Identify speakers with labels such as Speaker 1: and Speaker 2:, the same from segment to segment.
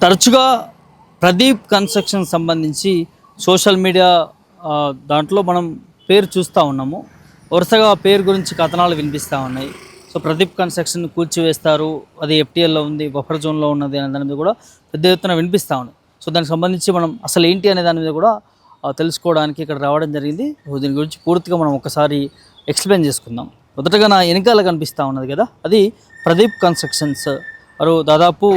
Speaker 1: తరచుగా ప్రదీప్ కన్స్ట్రక్షన్ సంబంధించి social media దాంట్లో మనం పేరు చూస్తూ ఉన్నాము. వరుసగా పేరు గురించి కథనాలు వినిపిస్తూ ఉన్నాయి. సో ప్రదీప్ కన్స్ట్రక్షన్ కూల్చివేస్తారు, అది ఎఫ్టీఎల్లో ఉంది, బఫర్ జోన్లో ఉన్నది అనే దాని మీద కూడా పెద్ద ఎత్తున వినిపిస్తూ ఉంది. సో దానికి సంబంధించి మనం అసలు ఏంటి అనే దాని మీద కూడా తెలుసుకోవడానికి ఇక్కడ రావడం జరిగింది. దీని గురించి పూర్తిగా మనం ఒకసారి ఎక్స్ప్లెయిన్ చేసుకుందాం. మొదటగా నా వెనకాల కనిపిస్తూ ఉన్నది కదా, అది ప్రదీప్ కన్స్ట్రక్షన్స్. వారు దాదాపు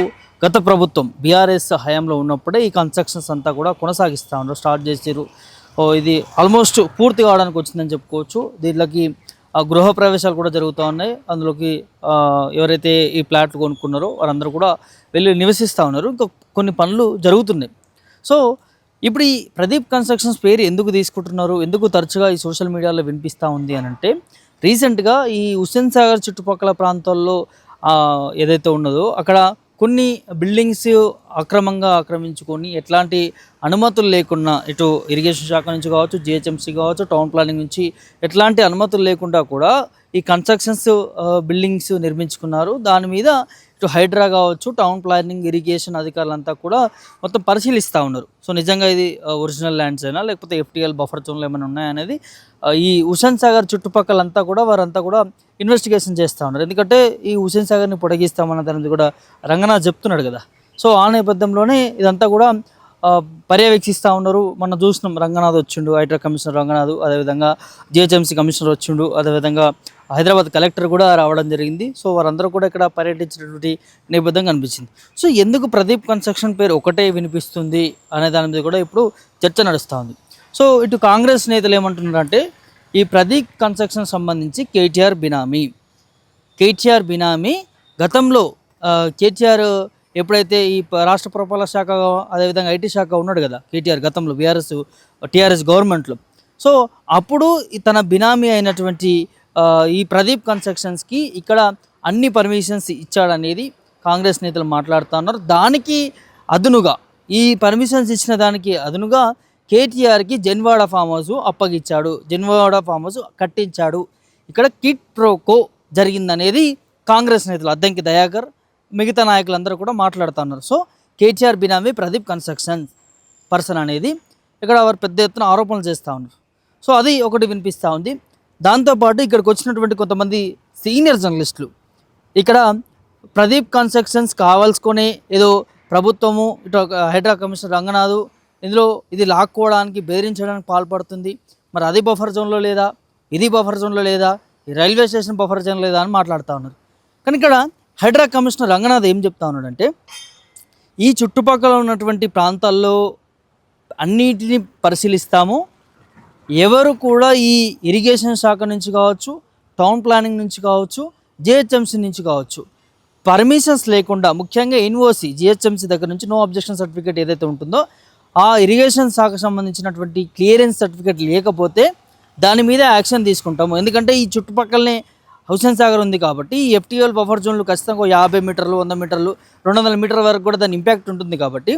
Speaker 1: గత ప్రభుత్వం బీఆర్ఎస్ హయాంలో ఉన్నప్పుడే ఈ కన్స్ట్రక్షన్స్ అంతా కూడా కొనసాగిస్తూ ఉన్నారు, స్టార్ట్ చేసారు. ఇది ఆల్మోస్ట్ పూర్తి కావడానికి వచ్చిందని చెప్పుకోవచ్చు. దీంట్లోకి గృహ ప్రవేశాలు కూడా జరుగుతూ ఉన్నాయి. అందులోకి ఎవరైతే ఈ ప్లాట్లు కొనుక్కున్నారో వారందరూ కూడా వెళ్ళి నివసిస్తూ ఉన్నారు. ఇంకా కొన్ని పనులు జరుగుతున్నాయి. సో ఇప్పుడు ఈ ప్రదీప్ కన్స్ట్రక్షన్స్ పేరు ఎందుకు తీసుకుంటున్నారు, ఎందుకు తరచుగా ఈ సోషల్ మీడియాలో వినిపిస్తూ ఉంది అని అంటే, రీసెంట్గా ఈ హుస్సేన్ సాగర్ చుట్టుపక్కల ప్రాంతాల్లో ఏదైతే ఉన్నదో అక్కడ కొన్ని బిల్డింగ్స్ అక్రమంగా ఆక్రమించుకొని ఎట్లాంటి అనుమతులు లేకుండా, ఇటు ఇరిగేషన్ శాఖ నుంచి కావచ్చు, జిహెచ్ఎంసీ కావచ్చు, టౌన్ ప్లానింగ్ నుంచి ఎట్లాంటి అనుమతులు లేకుండా కూడా ఈ కన్స్ట్రక్షన్స్ బిల్డింగ్స్ నిర్మించుకున్నారు. దాని మీద ఇటు హైడ్రా కావచ్చు, టౌన్ ప్లానింగ్, ఇరిగేషన్ అధికారులంతా కూడా మొత్తం పరిశీలిస్తూ ఉన్నారు. సో నిజంగా ఇది ఒరిజినల్ ల్యాండ్స్ అయినా లేకపోతే ఎఫ్టీఎల్ బఫర్ జోన్లు ఏమైనా ఉన్నాయనేది ఈ హుస్సేన్ సాగర్ చుట్టుపక్కలంతా కూడా వారంతా కూడా ఇన్వెస్టిగేషన్ చేస్తూ ఉన్నారు. ఎందుకంటే ఈ హుస్సేన్ సాగర్ని పొడిగిస్తామన్న దాని కూడా రంగనాథ్ చెప్తున్నాడు కదా. సో ఆ నేపథ్యంలోనే ఇదంతా కూడా పర్యవేక్షిస్తూ ఉన్నారు. మనం చూసినాం, రంగనాథ్ వచ్చిండు, హైడ్రా కమిషనర్ రంగనాథ్, అదేవిధంగా జిహెచ్ఎంసీ కమిషనర్ వచ్చిండు, అదేవిధంగా హైదరాబాద్ కలెక్టర్ కూడా రావడం జరిగింది. సో వారందరూ కూడా ఇక్కడ పర్యటించినటువంటి నేపథ్యం కనిపించింది. సో ఎందుకు ప్రదీప్ కన్స్ట్రక్షన్ పేరు ఒకటే వినిపిస్తుంది అనే దాని మీద కూడా ఇప్పుడు చర్చ నడుస్తూ ఉంది. సో ఇటు కాంగ్రెస్ నేతలు ఏమంటున్నారంటే, ఈ ప్రదీప్ కన్స్ట్రక్షన్ సంబంధించి కేటీఆర్ బినామీ గతంలో కేటీఆర్ ఎప్పుడైతే ఈ రాష్ట్ర పురపాలక శాఖ, అదేవిధంగా ఐటీ శాఖ ఉన్నాడు కదా కేటీఆర్ గతంలో టీఆర్ఎస్ గవర్నమెంట్లో. సో అప్పుడు తన బినామీ అయినటువంటి ఈ ప్రదీప్ కన్స్ట్రక్షన్స్కి ఇక్కడ అన్ని పర్మిషన్స్ ఇచ్చాడనేది కాంగ్రెస్ నేతలు మాట్లాడుతూ ఉన్నారు. దానికి అదునుగా, ఈ పర్మిషన్స్ ఇచ్చిన దానికి అదునుగా కేటీఆర్కి జన్వాడ ఫామ్ హౌస్ అప్పగించాడు, జన్వాడ ఫామ్ హౌస్ కట్టించాడు, ఇక్కడ కిట్ ప్రోకో జరిగిందనేది కాంగ్రెస్ నేతలు అద్దంకి దయాకర్, మిగతా నాయకులందరూ కూడా మాట్లాడుతున్నారు. సో కేటీఆర్ బినామీ ప్రదీప్ కన్స్ట్రక్షన్ పర్సన్ అనేది ఇక్కడ వారు పెద్ద ఎత్తున ఆరోపణలు చేస్తూ ఉన్నారు. సో అది ఒకటి వినిపిస్తూ ఉంది. దాంతోపాటు ఇక్కడికి వచ్చినటువంటి కొంతమంది సీనియర్ జర్నలిస్టులు ఇక్కడ ప్రదీప్ కన్స్ట్రక్షన్స్ కావాల్సుకొని ఏదో ప్రభుత్వము, ఇటు హైడ్రా కమిషనర్ రంగనాథ్ ఇందులో ఇది లాక్కోవడానికి, బెదిరించడానికి పాల్పడుతుంది, మరి అది బఫర్ జోన్లో లేదా, ఇది బఫర్ జోన్లో లేదా, ఈ రైల్వే స్టేషన్ బఫర్ జోన్ లేదా అని మాట్లాడుతూ ఉన్నారు. కానీ ఇక్కడ హైడ్రా కమిషనర్ రంగనాథ్ ఏం చెప్తా ఉన్నాడంటే, ఈ చుట్టుపక్కల ఉన్నటువంటి ప్రాంతాల్లో అన్నిటిని పరిశీలిస్తాము, ఎవరు కూడా ఈ ఇరిగేషన్ శాఖ నుంచి కావచ్చు, టౌన్ ప్లానింగ్ నుంచి కావచ్చు, జిహెచ్ఎంసీ నుంచి కావచ్చు పర్మిషన్స్ లేకుండా, ముఖ్యంగా ఎన్ఓసి జిహెచ్ఎంసీ దగ్గర నుంచి నో అబ్జెక్షన్ సర్టిఫికేట్ ఏదైతే ఉంటుందో ఆ ఇరిగేషన్ శాఖకు సంబంధించినటువంటి క్లియరెన్స్ సర్టిఫికేట్ లేకపోతే దాని మీద యాక్షన్ తీసుకుంటాము. ఎందుకంటే ఈ చుట్టుపక్కలనే హుస్సేన్ సాగర్ ఉంది కాబట్టి ఈ ఎఫ్టీఎల్ బఫర్ జోన్లు ఖచ్చితంగా 50 మీటర్లు, 100 మీటర్లు, 200 మీటర్ల వరకు కూడా దాని ఇంపాక్ట్ ఉంటుంది కాబట్టి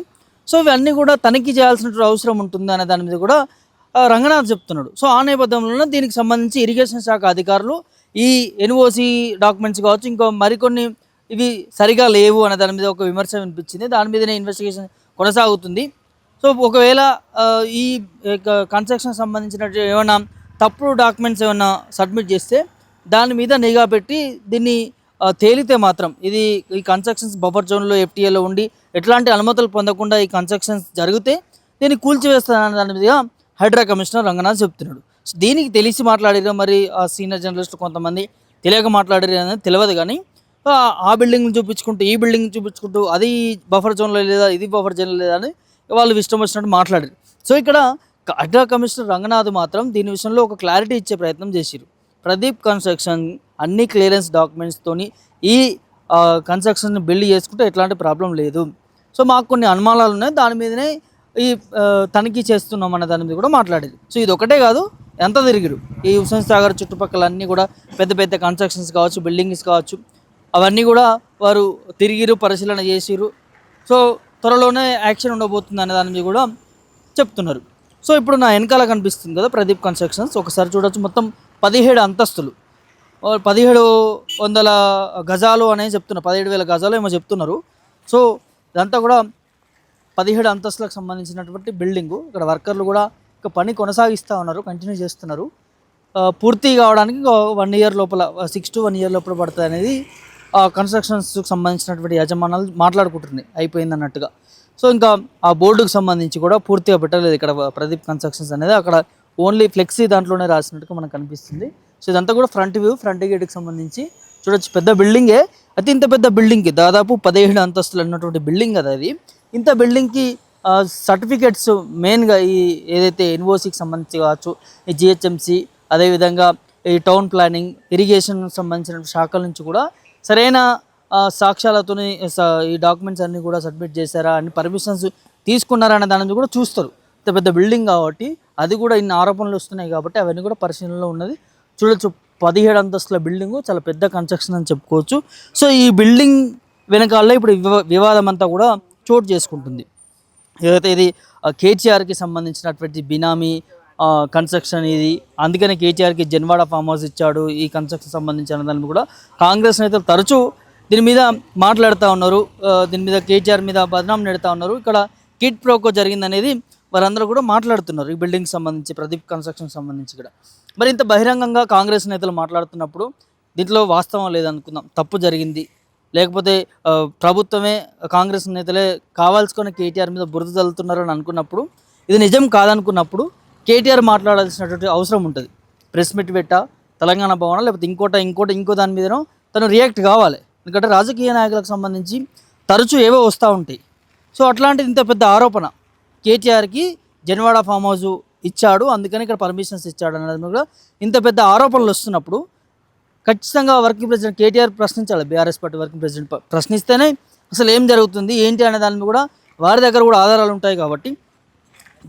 Speaker 1: సో ఇవన్నీ కూడా తనిఖీ చేయాల్సినటువంటి అవసరం ఉంటుంది అనే దాని మీద కూడా రంగనాథ్ చెప్తున్నాడు. సో ఆ నేపథ్యంలో దీనికి సంబంధించి ఇరిగేషన్ శాఖ అధికారులు ఈ ఎన్ఓసి డాక్యుమెంట్స్ కావచ్చు, ఇంకా మరికొన్ని ఇవి సరిగా లేవు అనే దాని మీద ఒక విమర్శ వినిపించింది. దాని మీదనే ఇన్వెస్టిగేషన్ కొనసాగుతుంది. సో ఒకవేళ ఈ కన్స్ట్రక్షన్ సంబంధించిన ఏమైనా తప్పుడు డాక్యుమెంట్స్ ఏమైనా సబ్మిట్ చేస్తే దాని మీద నిఘా పెట్టి దీన్ని తేలితే మాత్రం ఇది ఈ కన్స్ట్రక్షన్స్ బఫర్ జోన్లో ఎఫ్టీఏలో ఉండి ఎట్లాంటి అనుమతులు పొందకుండా ఈ కన్స్ట్రక్షన్స్ జరిగితే దీన్ని కూల్చివేస్తానని దాని మీద హైడ్రా కమిషనర్ రంగనాథ్ చెప్తున్నాడు. సో దీనికి తెలిసి మాట్లాడారు, మరి ఆ సీనియర్ జర్నలిస్టులు కొంతమంది తెలియక మాట్లాడారు అనేది తెలియదు. కానీ ఆ బిల్డింగ్ చూపించుకుంటూ ఈ బిల్డింగ్ చూపించుకుంటూ అది బఫర్ జోన్లో లేదా, ఇది బఫర్ జోన్లో లేదా అని వాళ్ళు ఇష్టం వచ్చినట్టు మాట్లాడారు. సో ఇక్కడ హైడ్రా కమిషనర్ రంగనాథ్ మాత్రం దీని విషయంలో ఒక క్లారిటీ ఇచ్చే ప్రయత్నం చేశారు. ప్రదీప్ కన్స్ట్రక్షన్ అన్ని క్లియరెన్స్ డాక్యుమెంట్స్తోని ఈ కన్స్ట్రక్షన్ బిల్డ్ చేసుకుంటే ఎట్లాంటి ప్రాబ్లం లేదు. సో మాకు కొన్ని అనుమానాలు ఉన్నాయి, దాని మీదనే ఈ తనిఖీ చేస్తున్నాం అన్న దాని మీద కూడా మాట్లాడేది. సో ఇది ఒకటే కాదు, ఎంత తిరిగిరు ఈ హుస్సేన్ సాగర్ చుట్టుపక్కల అన్నీ కూడా పెద్ద పెద్ద కన్స్ట్రక్షన్స్ కావచ్చు, బిల్డింగ్స్ కావచ్చు, అవన్నీ కూడా వారు తిరిగిరు, పరిశీలన చేసిరు. సో త్వరలోనే యాక్షన్ ఉండబోతుంది అనే దాని మీద కూడా చెప్తున్నారు. సో ఇప్పుడు నా వెనకాల కనిపిస్తుంది కదా ప్రదీప్ కన్స్ట్రక్షన్స్, ఒకసారి చూడొచ్చు. మొత్తం 17 అంతస్తులు, 1700 గజాలు అనేది చెప్తున్నారు, 17,000 గజాలు ఏమో చెప్తున్నారు. సో ఇదంతా కూడా 17 అంతస్తులకు సంబంధించినటువంటి బిల్డింగు. ఇక్కడ వర్కర్లు కూడా ఇక పని కొనసాగిస్తూ ఉన్నారు, కంటిన్యూ చేస్తున్నారు. పూర్తి కావడానికి 1 ఇయర్ లోపల 6 to 1 ఇయర్ లోపల పడుతుంది అనేది కన్స్ట్రక్షన్స్కి సంబంధించినటువంటి యజమానులు మాట్లాడుకుంటున్నాయి అయిపోయింది అన్నట్టుగా. సో ఇంకా ఆ బోర్డుకు సంబంధించి కూడా పూర్తిగా పెట్టలేదు ఇక్కడ ప్రదీప్ కన్స్ట్రక్షన్స్ అనేది. అక్కడ ఓన్లీ ఫ్లెక్సీ దాంట్లోనే రాసినట్టుగా మనకు కనిపిస్తుంది. సో ఇదంతా కూడా ఫ్రంట్ వ్యూ, ఫ్రంట్ గేట్కి సంబంధించి చూడొచ్చు. పెద్ద బిల్డింగే, అయితే ఇంత పెద్ద బిల్డింగ్కి దాదాపు 17 అంతస్తులు ఉన్నటువంటి బిల్డింగ్ కదా అది. ఇంత బిల్డింగ్కి సర్టిఫికేట్స్ మెయిన్గా ఈ ఏదైతే ఎన్ఓసికి సంబంధించి కావచ్చు, ఈ జిహెచ్ఎంసి, అదేవిధంగా ఈ టౌన్ ప్లానింగ్, ఇరిగేషన్ సంబంధించిన శాఖల నుంచి కూడా సరైన సాక్ష్యాలతో ఈ డాక్యుమెంట్స్ అన్నీ కూడా సబ్మిట్ చేశారా, అన్ని పర్మిషన్స్ తీసుకున్నారా అనే దాని కూడా చూస్తారు. ఇంత పెద్ద బిల్డింగ్ కాబట్టి, అది కూడా ఇన్ని ఆరోపణలు వస్తున్నాయి కాబట్టి అవన్నీ కూడా పరిశీలనలో ఉన్నది. చూడొచ్చు, 17 అంతస్తుల బిల్డింగు, చాలా పెద్ద కన్స్ట్రక్షన్ అని చెప్పుకోవచ్చు. సో ఈ బిల్డింగ్ వెనకాల ఇప్పుడు వివాదం అంతా కూడా చోటు చేసుకుంటుంది. ఏదైతే ఇది కేటీఆర్కి సంబంధించినటువంటి బినామీ కన్స్ట్రక్షన్ ఇది, అందుకనే కేటీఆర్కి జన్వాడ ఫామ్ హౌస్ ఇచ్చాడు ఈ కన్స్ట్రక్షన్ సంబంధించిన దాన్ని కూడా కాంగ్రెస్ నేతలు తరచూ దీని మీద మాట్లాడుతూ ఉన్నారు. దీని మీద కేటీఆర్ మీద బదనాం నెడుతూ ఉన్నారు. ఇక్కడ కిడ్ ప్రోకో జరిగిందనేది వారందరూ కూడా మాట్లాడుతున్నారు ఈ బిల్డింగ్ సంబంధించి, ప్రదీప్ కన్స్ట్రక్షన్ సంబంధించి కూడా. మరి ఇంత బహిరంగంగా కాంగ్రెస్ నేతలు మాట్లాడుతున్నప్పుడు దీంట్లో వాస్తవం లేదనుకుందాం, తప్పు జరిగింది, లేకపోతే ప్రభుత్వమే కాంగ్రెస్ నేతలే కావాల్సుకొని కేటీఆర్ మీద బురద చల్లుతున్నారు అని అనుకున్నప్పుడు, ఇది నిజం కాదనుకున్నప్పుడు కేటీఆర్ మాట్లాడాల్సినటువంటి అవసరం ఉంటుంది. ప్రెస్ మీట్ పెట్టా, తెలంగాణ భవనం, లేకపోతే ఇంకో దాని మీదనో తను రియాక్ట్ కావాలి. ఎందుకంటే రాజకీయ నాయకులకు సంబంధించి తరచూ ఏవో వస్తూ ఉంటాయి. సో అట్లాంటిది ఇంత పెద్ద ఆరోపణ, కేటీఆర్కి జన్వాడ ఫామ్ హౌస్ ఇచ్చాడు, అందుకని ఇక్కడ పర్మిషన్స్ ఇచ్చాడు అనేది కూడా ఇంత పెద్ద ఆరోపణలు వస్తున్నప్పుడు ఖచ్చితంగా వర్కింగ్ ప్రెసిడెంట్ కేటీఆర్ ప్రశ్నించాలి. బీఆర్ఎస్ పార్టీ వర్కింగ్ ప్రెసిడెంట్ ప్రశ్నిస్తేనే అసలు ఏం జరుగుతుంది ఏంటి అనే దాని కూడా వారి దగ్గర కూడా ఆధారాలు ఉంటాయి కాబట్టి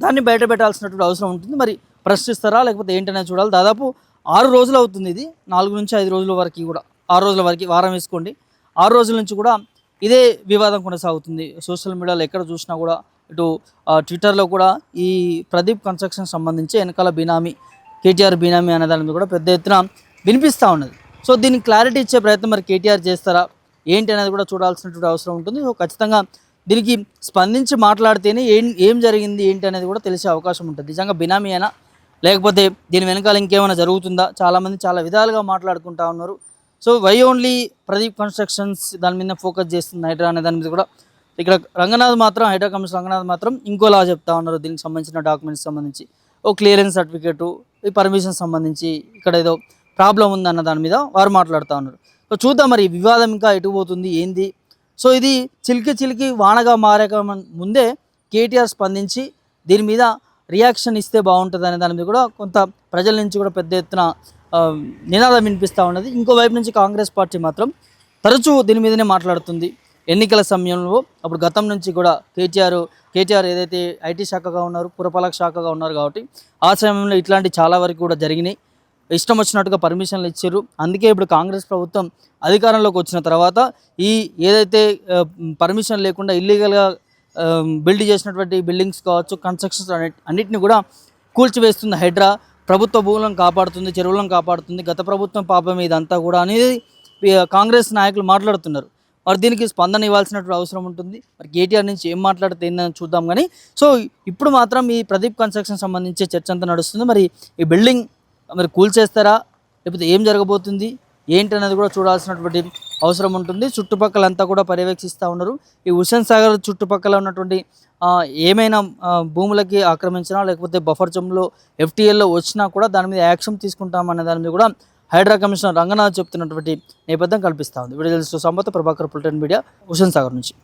Speaker 1: దాన్ని బయట పెట్టాల్సినటువంటి అవసరం ఉంటుంది. మరి ప్రశ్నిస్తారా లేకపోతే ఏంటనేది చూడాలి. దాదాపు 6 రోజులు అవుతుంది ఇది, 4 నుంచి 5 రోజుల వరకు కూడా, 6 రోజుల వరకు వారం వేసుకోండి, 6 రోజుల నుంచి కూడా ఇదే వివాదం కొనసాగుతుంది. సోషల్ మీడియాలో ఎక్కడ చూసినా కూడా, ఇటు ట్విట్టర్లో కూడా ఈ ప్రదీప్ కన్స్ట్రక్షన్ సంబంధించి వెనకాల బినామీ, కేటీఆర్ బినామీ అనే దాని మీద కూడా పెద్ద ఎత్తున వినిపిస్తూ ఉన్నది. సో దీనికి క్లారిటీ ఇచ్చే ప్రయత్నం మరి కేటీఆర్ చేస్తారా ఏంటి అనేది కూడా చూడాల్సినటువంటి అవసరం ఉంటుంది. సో ఖచ్చితంగా దీనికి స్పందించి మాట్లాడితేనే ఏం జరిగింది ఏంటి అనేది కూడా తెలిసే అవకాశం ఉంటుంది. నిజంగా బినామీ అయినా లేకపోతే దీని వెనకాల ఇంకేమైనా జరుగుతుందా, చాలామంది చాలా విధాలుగా మాట్లాడుకుంటా ఉన్నారు. So why only Pradeep constructions దాని మీద ఫోకస్ చేస్తుంది హైడ్రా అనే దాని మీద కూడా. ఇక్కడ రంగనాథ్ మాత్రం, హైడ్రా కమిషనర్ రంగనాథ్ మాత్రం ఇంకోలా చెప్తా ఉన్నారు. దీనికి సంబంధించిన డాక్యుమెంట్స్ సంబంధించి ఓ క్లియరెన్స్ సర్టిఫికేటు, ఈ పర్మిషన్ సంబంధించి ఇక్కడ ఏదో ప్రాబ్లం ఉందన్న దాని మీద వారు మాట్లాడుతూ ఉన్నారు. సో చూద్దాం మరి ఈ వివాదం ఇంకా ఎటు పోతుంది ఏంది. సో ఇది చిలికి వానగా మారక ముందే కేటీఆర్ స్పందించి దీని మీద రియాక్షన్ ఇస్తే బాగుంటుంది అనే దాని మీద కూడా కొంత ప్రజల నుంచి కూడా పెద్ద ఎత్తున నినాదం వినిపిస్తూ ఉన్నది. ఇంకోవైపు నుంచి కాంగ్రెస్ పార్టీ మాత్రం తరచూ దీని మీదనే మాట్లాడుతుంది. ఎన్నికల సమయంలో అప్పుడు గతం నుంచి కూడా కేటీఆర్ ఏదైతే ఐటీ శాఖగా ఉన్నారు, పురపాలక శాఖగా ఉన్నారు కాబట్టి ఆ సమయంలో ఇట్లాంటి చాలా వరకు కూడా జరిగినాయి. ఇష్టం వచ్చినట్టుగా పర్మిషన్లు ఇచ్చారు. అందుకే ఇప్పుడు కాంగ్రెస్ ప్రభుత్వం అధికారంలోకి వచ్చిన తర్వాత ఈ ఏదైతే పర్మిషన్ లేకుండా ఇల్లీగల్గా బిల్డ్ చేసినటువంటి బిల్డింగ్స్ కావచ్చు, కన్స్ట్రక్షన్స్ అన్నిటిని కూడా కూల్చివేస్తుంది హైడ్రా. ప్రభుత్వ భూములను కాపాడుతుంది, చెరువులను కాపాడుతుంది. గత ప్రభుత్వం పాపం ఇదంతా కూడా అనేది కాంగ్రెస్ నాయకులు మాట్లాడుతున్నారు. మరి దీనికి స్పందన ఇవ్వాల్సినటువంటి అవసరం ఉంటుంది. మరి కేటీఆర్ నుంచి ఏం మాట్లాడితే ఏందని చూద్దాం. కానీ సో ఇప్పుడు మాత్రం ఈ ప్రదీప్ కన్స్ట్రక్షన్ సంబంధించి చర్చ అంతా నడుస్తుంది. మరి ఈ బిల్డింగ్ మరి కూల్చేస్తారా లేకపోతే ఏం జరగబోతుంది ఏంటనేది కూడా చూడాల్సినటువంటి అవసరం ఉంటుంది. చుట్టుపక్కలంతా కూడా పర్యవేక్షిస్తూ ఉన్నారు. ఈ హుస్సేన్ సాగర్ చుట్టుపక్కల ఉన్నటువంటి ఏమైనా భూములకి ఆక్రమించినా లేకపోతే బఫర్ జోన్లో ఎఫ్టీఎల్లో వచ్చినా కూడా దాని మీద యాక్షన్ తీసుకుంటామనే దాని మీద కూడా హైడ్రా కమిషనర్ రంగనాథ్ చెప్తున్నటువంటి నేపథ్యం కల్పిస్తూ ఉంది. వీడియో సంపత్ ప్రభాకర్, పుల్టన్ మీడియా, హుస్సేన్ సాగర్ నుంచి.